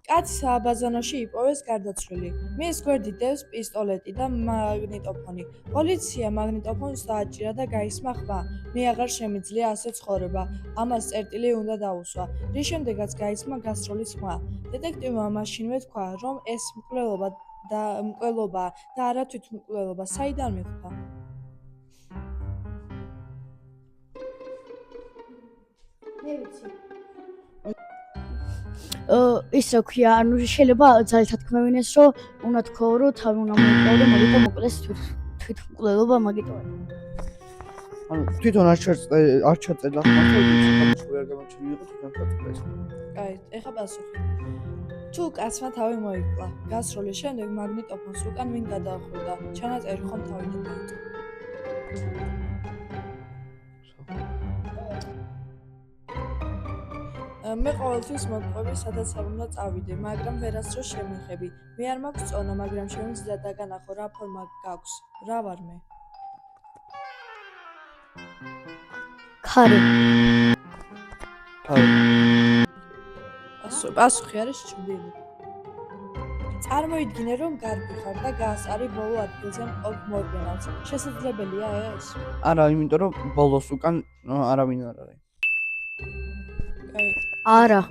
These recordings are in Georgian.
კაცი სააბაზანოში იპოვეს გარდაცვლილი. მის გვერდით დევს პისტოლეტი და მაგნიტოფონი. პოლიცია მაგნიტოფონს დააჭირა და გაისმა ხმა. მე აღარ შემიძლია ასე ცხოვრება. ამას წერტილი უნდა დაუსვა. რის შემდეგაც გაისმა გასროლის ხმა. დეტექტივმა მაშინვე თქვა, რომ ეს მკვლელობაა და არა თვითმკვლელობა. საიდან მიხვდა? მე ვიცი. ის რა ქვია, ანუ შეიძლება ძალითად ქმევინეს, რომ უნდა თქვა, რომ თავი უნდა მოიკლო და მაგიტომ მოკლეს თვითმკვლელობა მაგიტომ. ანუ თვითონ არ ჩაწერდა ხმასო, ის ვერ გამოჩენილი იყო თვითონ ჩაწერდა. კაი, ეხა პასუხი. თუ კაცმა თავი მოიკლა, გასროლის შემდეგ მაგნიტოფონს უკან ვინ გადაახვდა? ჩანაწერი ხომ თავიდან დაიწყო. მე ყოველთვის მოგყვები, სადაც არ უნდა წავიდე, მაგრამ ვერასდროს შემიხები. მე არ მაქვს წონა, მაგრამ შემიძლია დაგანახო, რა ფორმა გაქვს. რა ვარ მე? ხარი. პასუხი არის ჭრილი. წარმოიდგინე, რომ გარბი ხარ და გაასწარი ბოლო ადგილზე მყოფ მორბენალს. შესაძლებელია ეს? არა, იმიტომ რომ ბოლოს უკან არავინ არ არის. არა.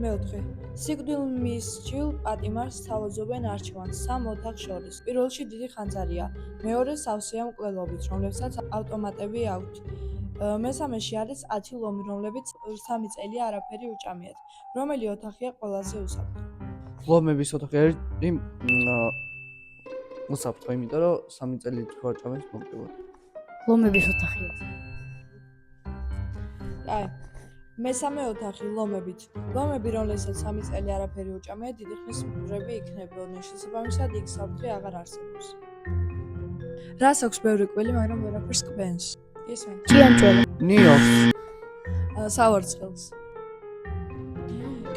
მეოთხე. სიკვდილმისჯილ პატიმარს თავაზობენ არჩევანს სამ ოთახს შორის. პირველში დიდი ხანძარია, მეორე სავსეა მკვლელობით, რომლებსაც ავტომატები აქვთ. მესამეში არის 10 ლომი, რომლებიც 3 წელი არაფერი უჭამიათ. რომელი ოთახია ყველაზე უსაფრთხო? ლომების ოთახი არის უსაფრთხო, იმიტომ რომ 3 წელი თუ არ ჭამეს მოკდება. ლომების ოთახია. აი, მესამე ოთახი ლომებით. ლომები, რომლებსაც 3 წელი არაფერი უჭამიათ, დიდი ხნის მკვლელები იქნებოდნენ. შესაბამისად, იქ საფრთხე აღარ არსებობს. რას აქვს ბევრი კველი, მაგრამ ვერაფერს კვენს? ისმენ. ჭიანჭველა. ნიოს. სავარცხელს.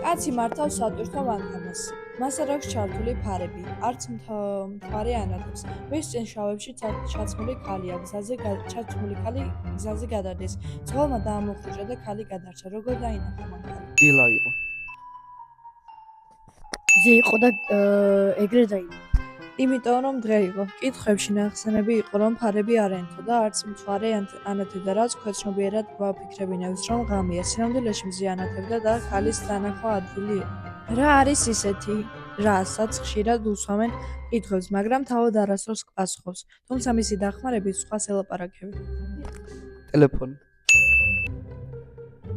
კაცი მართავს სატვირთო მანქანას. მას არ აქვს ჩართული ფარები, არც მთვარე ანათებს. მის წინ შავებში ჩაცმული ქალია, ჩაცმული ქალი გზაზე გადადის. ძღოლმა დაამოხვიჭა და ქალი გადარჩა. როგორ დაინახა მან ქალი? დილა იყო. ზე იყო და ეგრე დაინახა. იმიტომ რომ დღე იყო. კითხვებში ნახსენები იყო, რომ ფარები არ ენთო და არც მთვარე ანათებდა, რაც ქვეცნობიერად გვაფიქრებინებს, რომ ღამეა. სინამდვილეში მზე ანათებდა და ქალის დანახვა ადვილი იყო. რა არის ისეთი, რასაც ხშირად უსვამენ კითხვებს, მაგრამ თავად არასდროს პასუხობს. თუმცა მისი დახმარებით სხვას ელაპარაკები. ტელეფონი.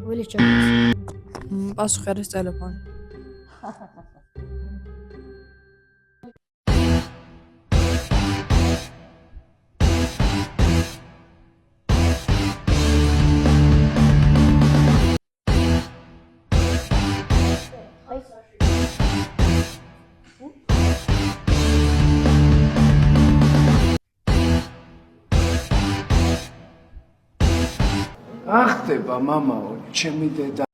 გველის ჭამს. პასუხი არის ტელეფონი. ახტება მამაო, ჩემი დედა